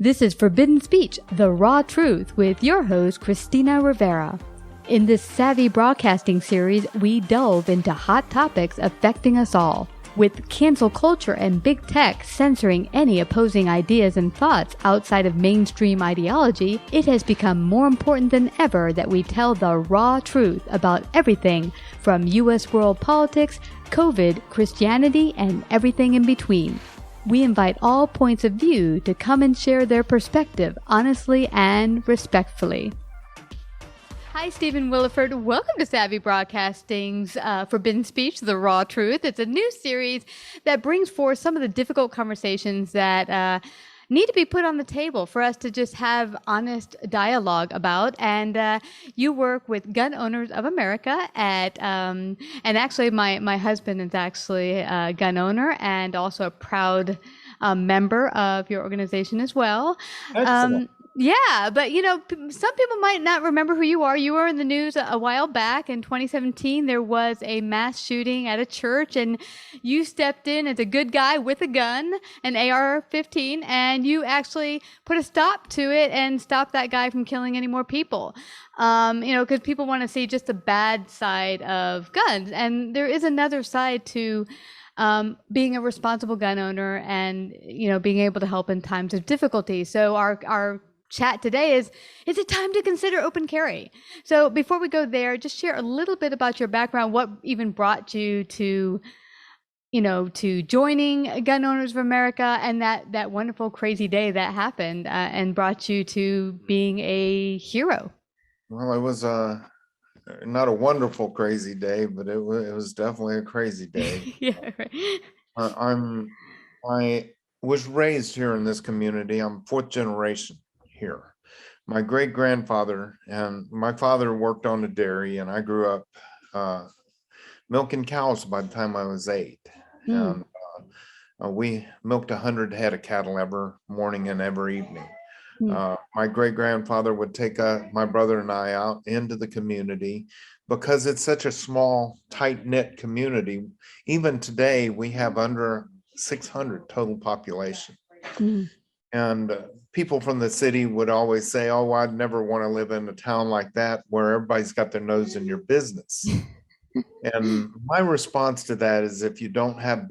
This is Forbidden Speech, the raw truth, with your host, Christina Rivera. In this savvy broadcasting series, we delve into hot topics affecting us all. With cancel culture and big tech censoring any opposing ideas and thoughts outside of mainstream ideology, it has become more important than ever that we tell the raw truth about everything from U.S. world politics, COVID, Christianity, and everything in between. We invite all points of view to come and share their perspective honestly and respectfully. Hi, Stephen Willeford. Welcome to Savvy Broadcasting's Forbidden Speech, The Raw Truth. It's a new series that brings forth some of the difficult conversations that need to be put on the table for us to just have honest dialogue about. And you work with Gun Owners of America and actually my husband is actually a gun owner and also a proud member of your organization as well. Excellent. Yeah, but some people might not remember who you are. You were in the news a while back in 2017. There was a mass shooting at a church, and you stepped in as a good guy with a gun, an AR-15, and you actually put a stop to it and stopped that guy from killing any more people. Because people want to see just the bad side of guns, and there is another side to being a responsible gun owner and being able to help in times of difficulty. So our chat today is it time to consider open carry? So before we go there, just share a little bit about your background, what even brought you to joining Gun Owners of America and that wonderful crazy day that happened and brought you to being a hero. Well, it was not a wonderful crazy day, but it was definitely a crazy day. Yeah, right. I was raised here in this community. I'm fourth generation here. My great grandfather and my father worked on a dairy, and I grew up milking cows by the time I was 8. And we milked 100 head of cattle every morning and every evening. My great grandfather would take my brother and I out into the community because it's such a small, tight knit community. Even today, we have under 600 total population. And people from the city would always say, "Oh, I'd never want to live in a town like that where everybody's got their nose in your business." And my response to that is, if you don't have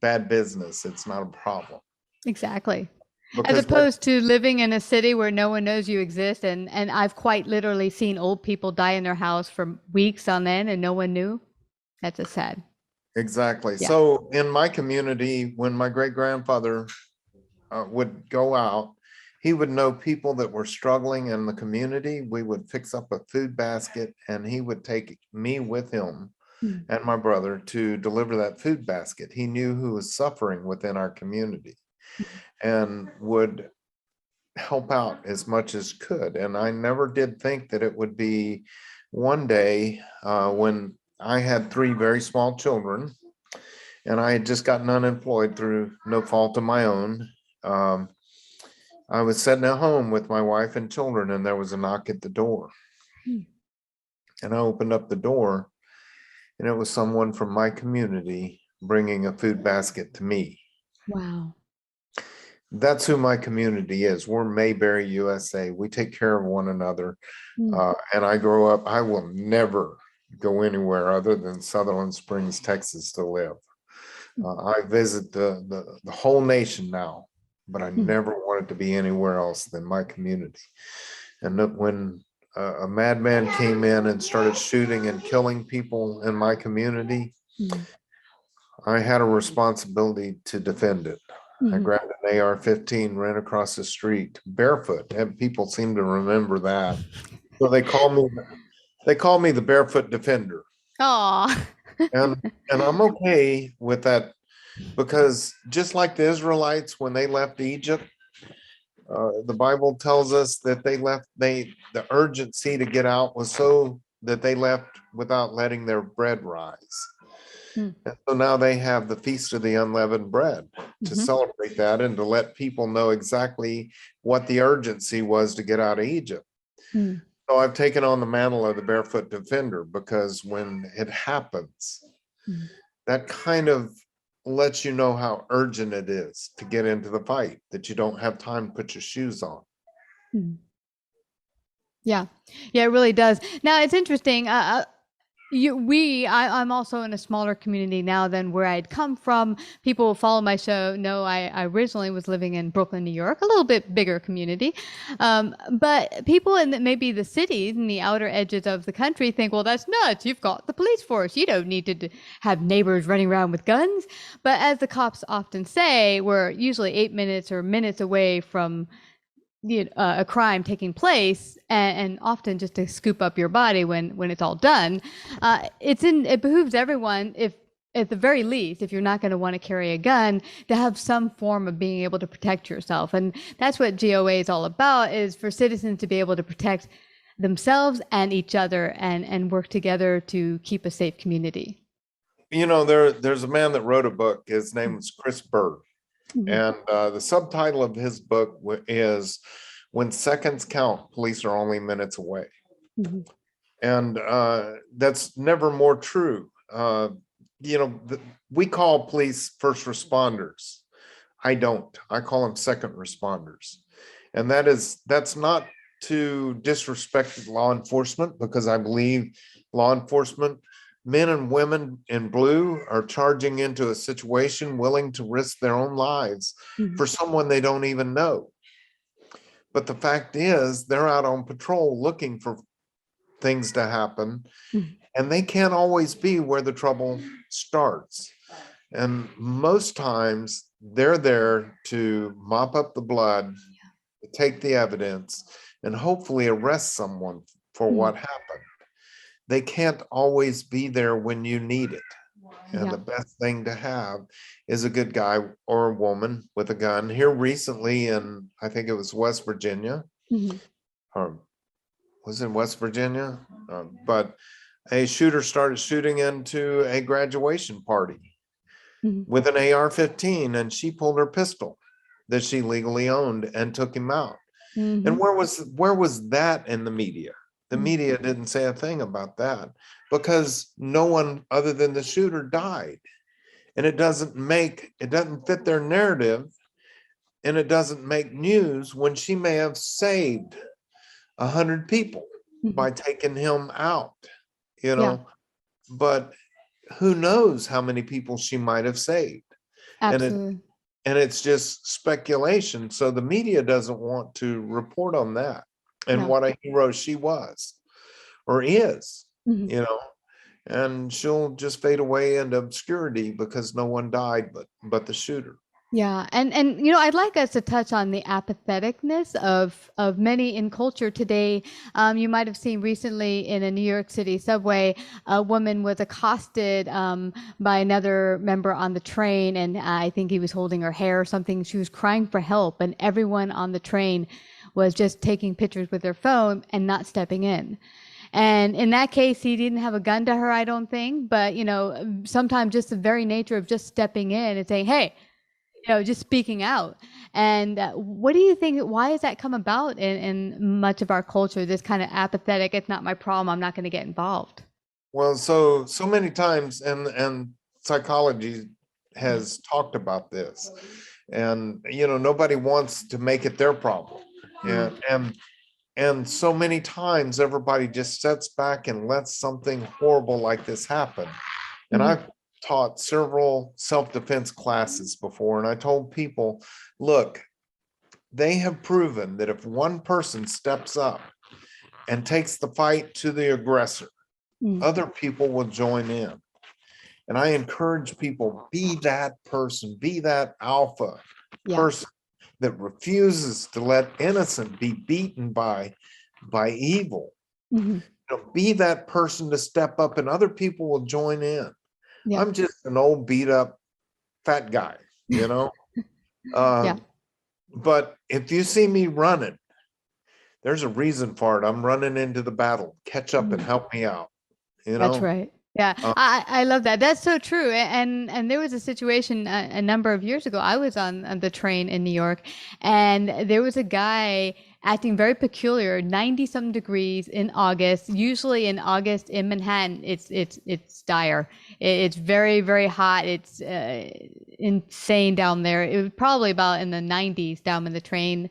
bad business, it's not a problem. Exactly. Because as opposed to living in a city where no one knows you exist. And I've quite literally seen old people die in their house for weeks on end and no one knew. That's just sad. Exactly. Yeah. So in my community, when my great grandfather would go out, he would know people that were struggling in the community. We would fix up a food basket and he would take me with him and my brother to deliver that food basket. He knew who was suffering within our community and would help out as much as could. And I never did think that it would be one day when I had 3 very small children and I had just gotten unemployed through no fault of my own. I was sitting at home with my wife and children, and there was a knock at the door. And I opened up the door, and it was someone from my community bringing a food basket to me. Wow. That's who my community is. We're Mayberry, USA. We take care of one another. And I grow up, I will never go anywhere other than Sutherland Springs, Texas to live. I visit the whole nation now, but I never wanted to be anywhere else than my community. And when a madman came in and started shooting and killing people in my community, I had a responsibility to defend it. I grabbed an AR-15, ran across the street barefoot, and people seem to remember that. So they call me the Barefoot Defender. Aw. And I'm okay with that, because just like the Israelites when they left Egypt, the Bible tells us that the urgency to get out was so that they left without letting their bread rise. And so now they have the Feast of the Unleavened Bread to celebrate that and to let people know exactly what the urgency was to get out of Egypt. So I've taken on the mantle of the Barefoot Defender, because when it happens, that kind of lets you know how urgent it is to get into the fight, that you don't have time to put your shoes on. Mhm. Yeah, it really does. Now it's interesting. I'm also in a smaller community now than where I'd come from. People who follow my show know I originally was living in Brooklyn, New York, a little bit bigger community. But people in maybe the cities and the outer edges of the country think, well, that's nuts. You've got the police force. You don't need to have neighbors running around with guns. But as the cops often say, we're usually 8 minutes or minutes away from a crime taking place, and often just to scoop up your body when it's all done. It behooves everyone, if at the very least, if you're not going to want to carry a gun, to have some form of being able to protect yourself. And that's what GOA is all about, is for citizens to be able to protect themselves and each other, and work together to keep a safe community. There's a man that wrote a book. His name was Chris Berg. Mhm. And the subtitle of his book is When Seconds Count, Police Are Only Minutes Away. Mhm. And that's never more true. We call police first responders. I don't. I call them second responders. And that's not to disrespect law enforcement, because I believe law enforcement, men and women in blue, are charging into a situation willing to risk their own lives Mhm. for someone they don't even know. But the fact is, they're out on patrol looking for things to happen, Mhm. and they can't always be where the trouble starts. And most times they're there to mop up the blood, take the evidence, and hopefully arrest someone for what happened. They can't always be there when you need it. And the best thing to have is a good guy or a woman with a gun. Here recently in, I think it was West Virginia, Mhm. or was it West Virginia? But a shooter started shooting into a graduation party Mhm. with an AR-15, and she pulled her pistol that she legally owned and took him out. Mhm. And where was that in the media? The media didn't say a thing about that, because no one other than the shooter died. And it doesn't fit their narrative, and it doesn't make news when she may have saved 100 people by taking him out, Yeah, but who knows how many people she might have saved. absolutely. And it's just speculation. So the media doesn't want to report on that and Yeah. what a hero she was or is, Mhm. and she'll just fade away into obscurity because no one died but the shooter. Yeah, and I'd like us to touch on the apatheticness of many in culture today. You might have seen recently in a New York City subway, a woman was accosted by another member on the train, and I think he was holding her hair or something. She was crying for help, and everyone on the train was just taking pictures with their phone and not stepping in. And in that case, he didn't have a gun to her, I don't think. But sometimes just the very nature of just stepping in and saying, "Hey," just speaking out. And what do you think? Why has that come about in much of our culture? This kind of apathetic, it's not my problem, I'm not going to get involved. Well, so many times, and psychology has talked about this, and nobody wants to make it their problem. And so many times everybody just sits back and lets something horrible like this happen. And I've taught several self-defense classes before, and I told people, look, they have proven that if one person steps up and takes the fight to the aggressor, other people will join in. And I encourage people, be that person, be that alpha person that refuses to let innocent be beaten by evil. Be that person to step up, and other people will join in. I'm just an old beat up fat guy, but if you see me running, there's a reason for it. I'm running into the battle. Catch up and help me out. That's right. Yeah, Uh, I love that. That's so true. And there was a situation a number of years ago. I was on the train in New York, and there was a guy acting very peculiar, 90-something degrees in August. Usually in August in Manhattan, it's dire. It's very, very hot. It's insane down there. It was probably about in the 90s down in the train.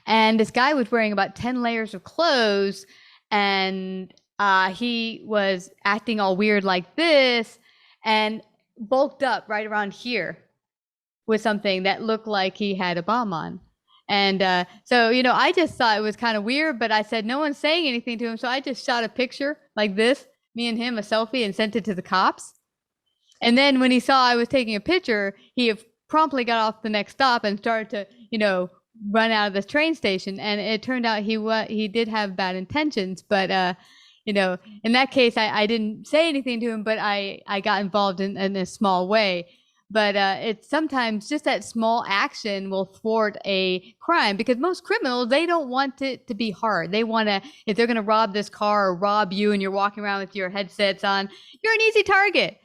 And this guy was wearing about 10 layers of clothes, and he was acting all weird like this and bulked up right around here with something that looked like he had a bomb on. And so, I just thought it was kind of weird, but I said, no one's saying anything to him. So I just shot a picture like this, me and him, a selfie, and sent it to the cops. And then when he saw I was taking a picture, he promptly got off the next stop and started to, run out of the train station. And it turned out he did have bad intentions, but in that case, I didn't say anything to him, but I got involved in a small way. But it's sometimes just that small action will thwart a crime, because most criminals, they don't want it to be hard. They want to, if they're going to rob this car or rob you and you're walking around with your headsets on, you're an easy target.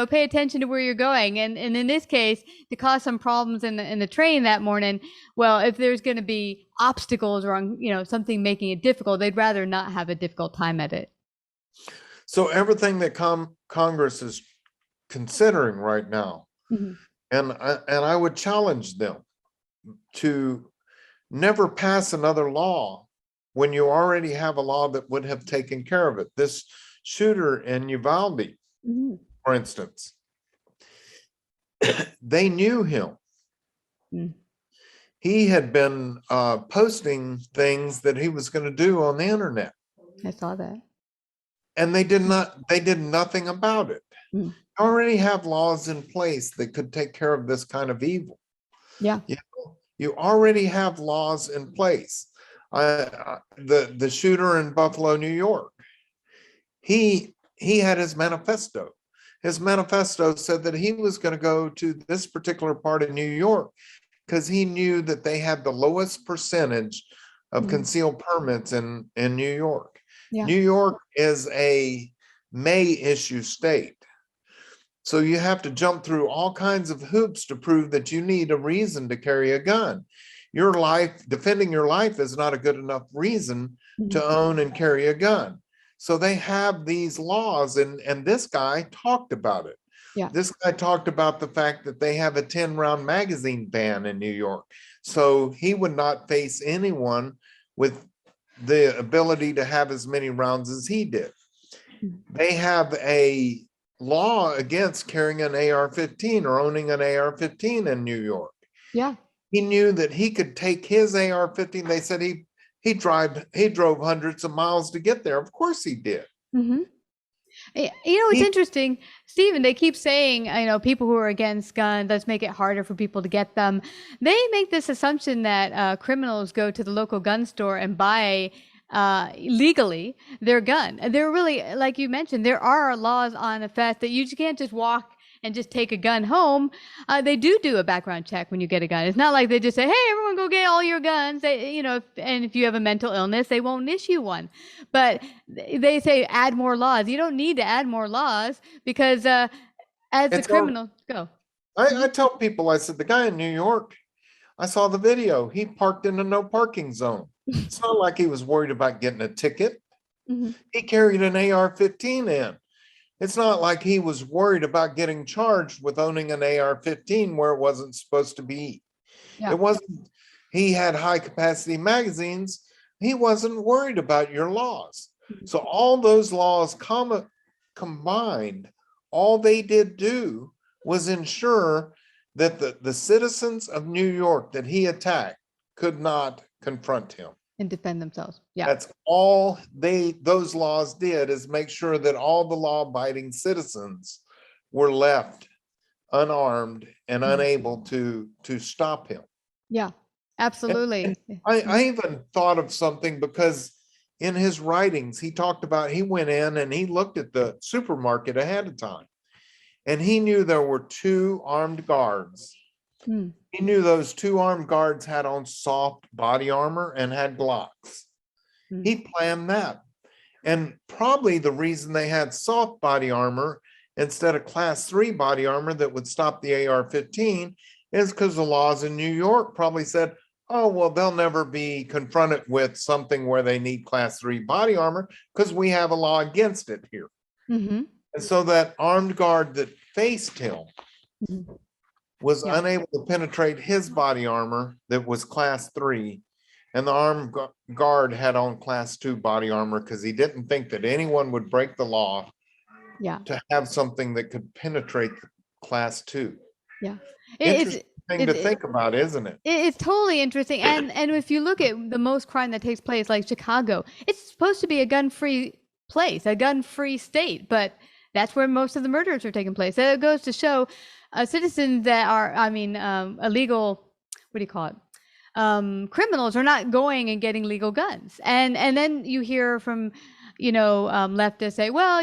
Pay attention to where you're going. And in this case, to cause some problems in the train that morning, well, if there's going to be obstacles or something making it difficult, they'd rather not have a difficult time at it. So everything that Congress is considering right now, mm-hmm. and I would challenge them to never pass another law when you already have a law that would have taken care of it. This shooter in Uvalde, mm-hmm. for instance, they knew him. Mm. He had been posting things that he was going to do on the internet. I saw that. And they did nothing about it. Mm. You already have laws in place that could take care of this kind of evil. Yeah. You already have laws in place. The shooter in Buffalo, New York, he had his manifesto. His manifesto said that he was going to go to this particular part of New York because he knew that they had the lowest percentage of concealed permits in New York. Yeah. New York is a May issue state. So you have to jump through all kinds of hoops to prove that you need a reason to carry a gun. Defending your life is not a good enough reason to own and carry a gun. So they have these laws, and this guy talked about it. Yeah. This guy talked about the fact that they have a 10-round magazine ban in New York. So he would not face anyone with the ability to have as many rounds as he did. They have a law against carrying an AR-15 or owning an AR-15 in New York. Yeah. He knew that he could take his AR-15. They said he drove hundreds of miles to get there. Of course he did. Mm-hmm. It's interesting, Stephen, they keep saying, people who are against guns, let's make it harder for people to get them. They make this assumption that criminals go to the local gun store and buy legally their gun. They're really, like you mentioned, there are laws on effect that you can't just walk and just take a gun home. They do a background check when you get a gun. It's not like they just say, hey, everyone go get all your guns. And if you have a mental illness, they won't issue one. But they say add more laws. You don't need to add more laws because as a criminal, go. I tell people, I said, the guy in New York, I saw the video. He parked in a no parking zone. It's not like he was worried about getting a ticket. Mm-hmm. He carried an AR-15 in. It's not like he was worried about getting charged with owning an AR-15 where it wasn't supposed to be. Yeah. It wasn't, he had high capacity magazines. He wasn't worried about your laws. So all those laws combined, all they did do was ensure that the citizens of New York that he attacked could not confront him and defend themselves. Yeah. That's all those laws did, is make sure that all the law-abiding citizens were left unarmed and unable to stop him. Yeah, absolutely. And I even thought of something, because in his writings, he talked about, he went in and he looked at the supermarket ahead of time, and he knew there were 2 armed guards. He knew those 2 armed guards had on soft body armor and had Glocks. He planned that. And probably the reason they had soft body armor instead of class 3 body armor that would stop the AR-15 is because the laws in New York probably said, oh, well, they'll never be confronted with something where they need class 3 body armor because we have a law against it here. Mm-hmm. And so that armed guard that faced him Mm-hmm. was Yeah. unable to penetrate his body armor that was class 3. And the armed guard had on class 2 body armor because he didn't think that anyone would break the law Yeah. to have something that could penetrate class 2. Yeah. Interesting thing to It, think about, isn't it? it's totally interesting. And if you look at the most crime that takes place, like Chicago, it's supposed to be a gun-free place, a gun-free state, but that's where most of the murders are taking place. So it goes to show citizens that are, illegal, what do you call it? Criminals are not going and getting legal guns. And then you hear from, leftists say, well,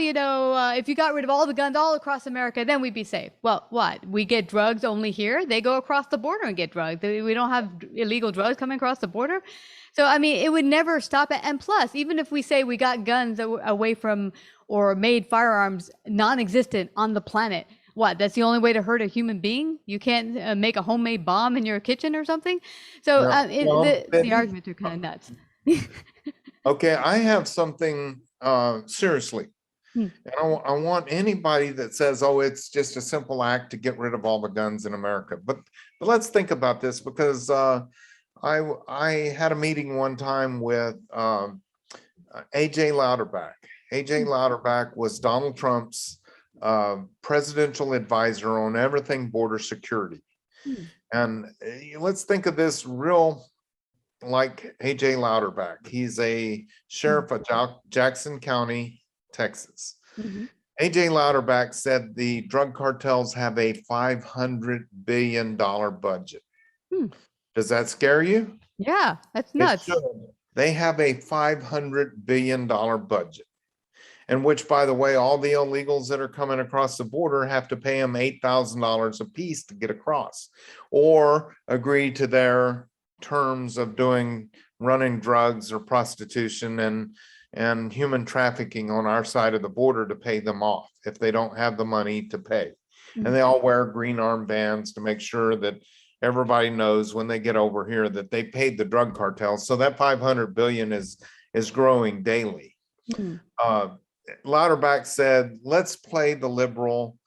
if you got rid of all the guns all across America, then we'd be safe. Well, what? We get drugs only here? They go across the border and get drugs. We don't have illegal drugs coming across the border. So, I mean, it would never stop it. And plus, even if we say we got guns away from or made firearms non-existent on the planet, what? That's the only way to hurt a human being? You can't make a homemade bomb in your kitchen or something? So the arguments are kind of nuts. Okay, I have something seriously. Hmm. And I want anybody that says, oh, it's just a simple act to get rid of all the guns in America. But let's think about this, because I had a meeting one time with AJ Louderback. AJ Louderback was Donald Trump's presidential advisor on everything border security. And let's think of this real like AJ Louderback. He's a sheriff of Jackson County, Texas. AJ Louderback said the drug cartels have a $500 billion budget. Does that scare you? Yeah, that's nuts. They have a $500 billion budget. And which, by the way, all the illegals that are coming across the border have to pay them $8,000 a piece to get across, or agree to their terms of running drugs or prostitution and human trafficking on our side of the border to pay them off if they don't have the money to pay. And they all wear green armbands to make sure that everybody knows when they get over here that they paid the drug cartels. So that 500 billion is growing daily. Louderback said, let's play the liberal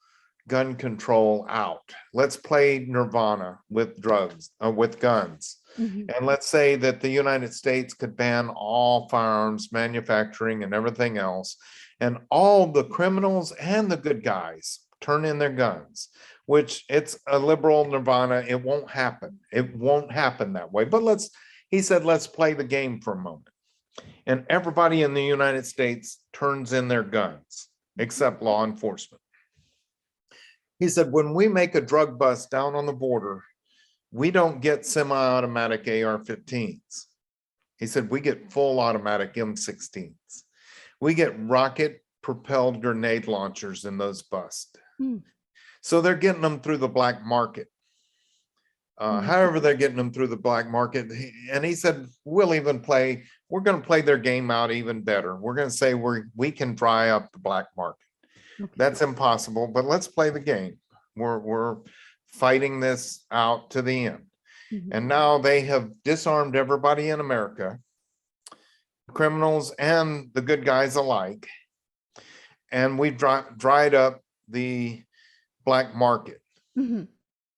gun control out. Let's play Nirvana with drugs, with guns. And let's say that the United States could ban all firearms manufacturing and everything else. And all the criminals and the good guys turn in their guns, which it's a liberal Nirvana. It won't happen. It won't happen that way. But he said, let's play the game for a moment. And everybody in the United States turns in their guns, except law enforcement. He said, when we make a drug bust down on the border, we don't get semi-automatic AR-15s. He said, we get full automatic M16s. We get rocket-propelled grenade launchers in those busts. So they're getting them through the black market. However, they're getting them through the black market. And he said, we're going to play their game out even better. We're going to say we can dry up the black market. That's impossible, but let's play the game. We're fighting this out to the end. And now they have disarmed everybody in America, criminals and the good guys alike. And we've dried up the black market.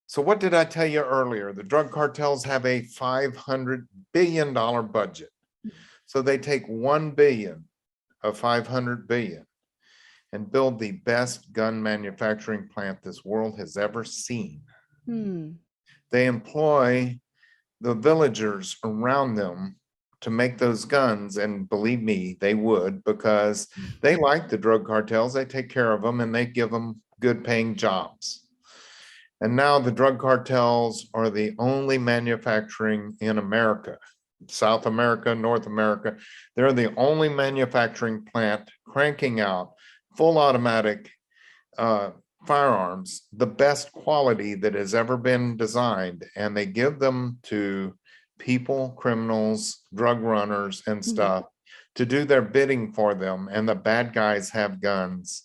So what did I tell you earlier? The drug cartels have a $500 billion budget. So they take 1 billion of 500 billion and build the best gun manufacturing plant this world has ever seen. They employ the villagers around them to make those guns. And believe me, they would, because they like the drug cartels. They take care of them and they give them good paying jobs. And now the drug cartels are the only manufacturing in America, South America, North America. They're the only manufacturing plant cranking out full automatic firearms, the best quality that has ever been designed. And they give them to people, criminals, drug runners and stuff to do their bidding for them. And the bad guys have guns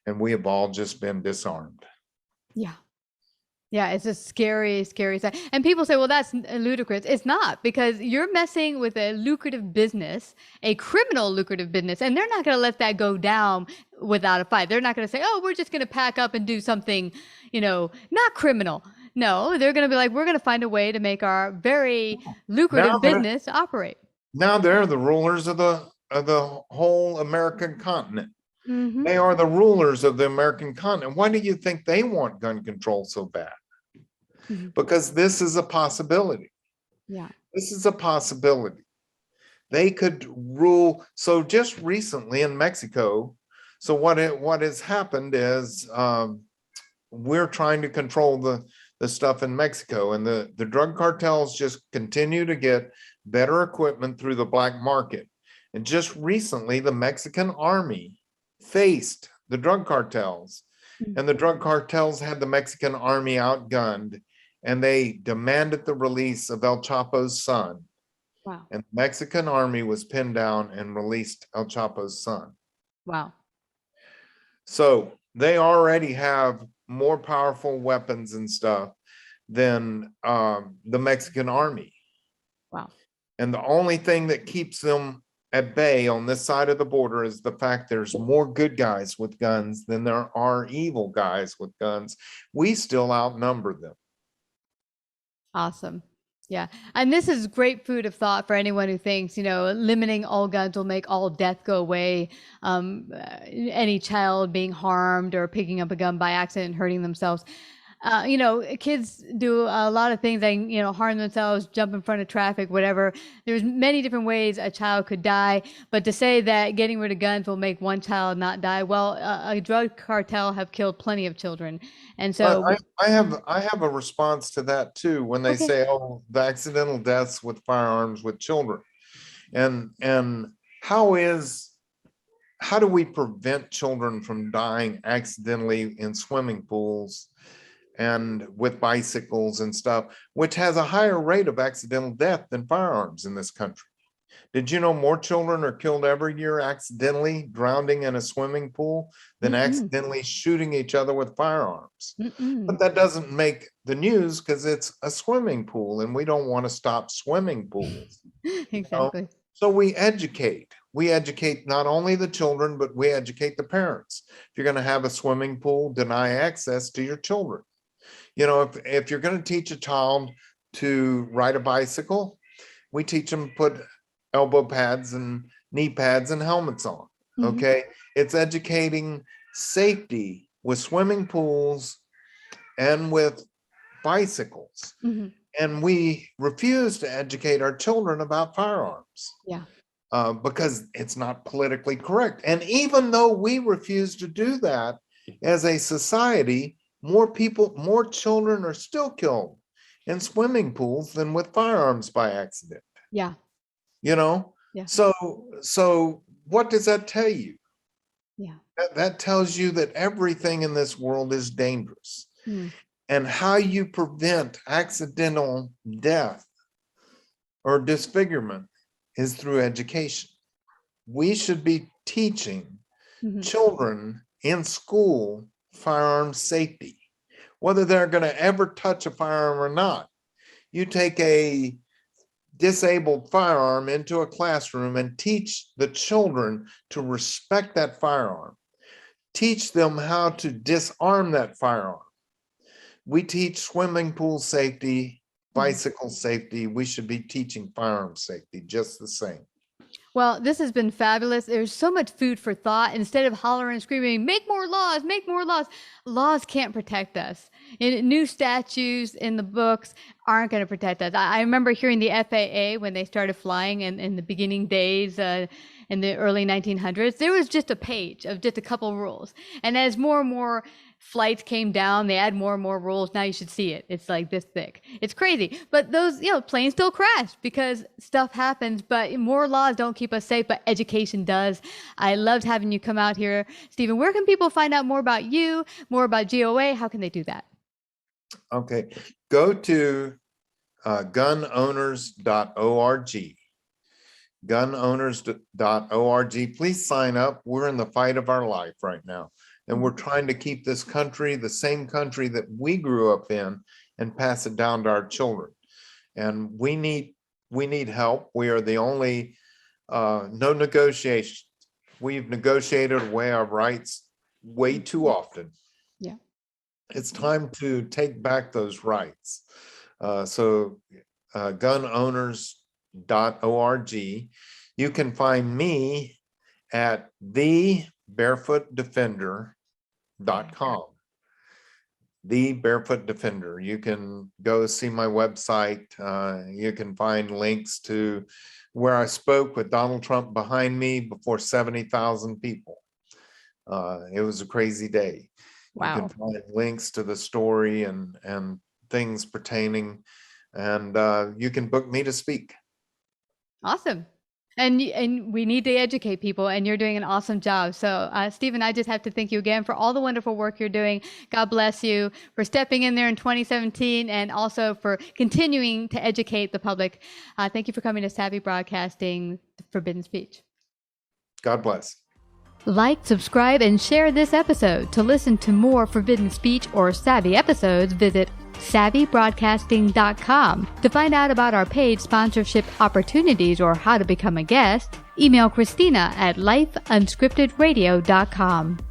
and we have all just been disarmed. Yeah. Yeah, it's a scary, scary side. And people say, well, that's ludicrous. It's not, because you're messing with a lucrative business, a criminal lucrative business, and they're not going to let that go down without a fight. They're not going to say, oh, we're just going to pack up and do something, not criminal. No, they're going to be like, we're going to find a way to make our very Now lucrative they're business operate. now they're the rulers of the whole American continent. Mm-hmm. They are the rulers of the American continent. Why do you think they want gun control so bad? Mm-hmm. Because this is a possibility. Yeah. This is a possibility. They could rule. So just recently in Mexico, so what has happened is we're trying to control the stuff in Mexico, and the drug cartels just continue to get better equipment through the black market. And just recently, the Mexican army faced the drug cartels, and the drug cartels had the Mexican army outgunned, and they demanded the release of El Chapo's son. Wow. And the Mexican army was pinned down and released El Chapo's son. Wow. So they already have more powerful weapons and stuff than the Mexican army. Wow. And the only thing that keeps them at bay on this side of the border is the fact there's more good guys with guns than there are evil guys with guns. We still outnumber them. Awesome. Yeah. And this is great food of thought for anyone who thinks, limiting all guns will make all death go away. Any child being harmed or picking up a gun by accident and hurting themselves. Kids do a lot of things. They, harm themselves, jump in front of traffic, whatever. There's many different ways a child could die. But to say that getting rid of guns will make one child not die, well, a drug cartel have killed plenty of children. And so I have a response to that too, when they okay. say, oh, the accidental deaths with firearms with children. And how do we prevent children from dying accidentally in swimming pools and with bicycles and stuff, which has a higher rate of accidental death than firearms in this country? Did you know more children are killed every year accidentally drowning in a swimming pool than accidentally shooting each other with firearms? But that doesn't make the news because it's a swimming pool and we don't want to stop swimming pools. Exactly. So we educate. We educate not only the children, but we educate the parents. If you're going to have a swimming pool, deny access to your children. If you're going to teach a child to ride a bicycle, we teach them to put elbow pads and knee pads and helmets on. Okay. It's educating safety with swimming pools and with bicycles. And we refuse to educate our children about firearms. Yeah. Because it's not politically correct. And even though we refuse to do that as a society, more children are still killed in swimming pools than with firearms by accident. Yeah. Yeah. So what does that tell you? Yeah. That tells you that everything in this world is dangerous. And how you prevent accidental death or disfigurement is through education. We should be teaching children in school firearm safety, whether they're going to ever touch a firearm or not. You take a disabled firearm into a classroom and teach the children to respect that firearm. Teach them how to disarm that firearm. We teach swimming pool safety, bicycle safety. We should be teaching firearm safety just the same. Well, this has been fabulous. There's so much food for thought. Instead of hollering and screaming, make more laws, laws can't protect us. New statutes in the books aren't going to protect us. I remember hearing the FAA when they started flying in the beginning days in the early 1900s. There was just a page of just a couple rules. And as more and more flights came down, they add more and more rules. Now you should see it. It's like this thick. It's crazy. But those, planes still crash because stuff happens, but more laws don't keep us safe, but education does. I loved having you come out here. Stephen, where can people find out more about you, more about GOA? How can they do that? Okay. Go to gunowners.org. Gunowners.org. Please sign up. We're in the fight of our life right now. And we're trying to keep this country, the same country that we grew up in, and pass it down to our children. And we need help. We are the only, no negotiation. We've negotiated away our rights way too often. Yeah. It's time to take back those rights. So gunowners.org. You can find me at thebarefootdefender.com. The Barefoot Defender. You can go see my website. You can find links to where I spoke with Donald Trump behind me before 70,000 people. It was a crazy day. Wow. You can find links to the story and things pertaining, and you can book me to speak. Awesome. And we need to educate people, and you're doing an awesome job. So, Stephen, I just have to thank you again for all the wonderful work you're doing. God bless you for stepping in there in 2017 and also for continuing to educate the public. Thank you for coming to Savvy Broadcasting, Forbidden Speech. God bless. Like, subscribe, and share this episode. To listen to more Forbidden Speech or Savvy episodes, visit SavvyBroadcasting.com. To find out about our paid sponsorship opportunities or how to become a guest, email Christina at lifeunscriptedradio.com.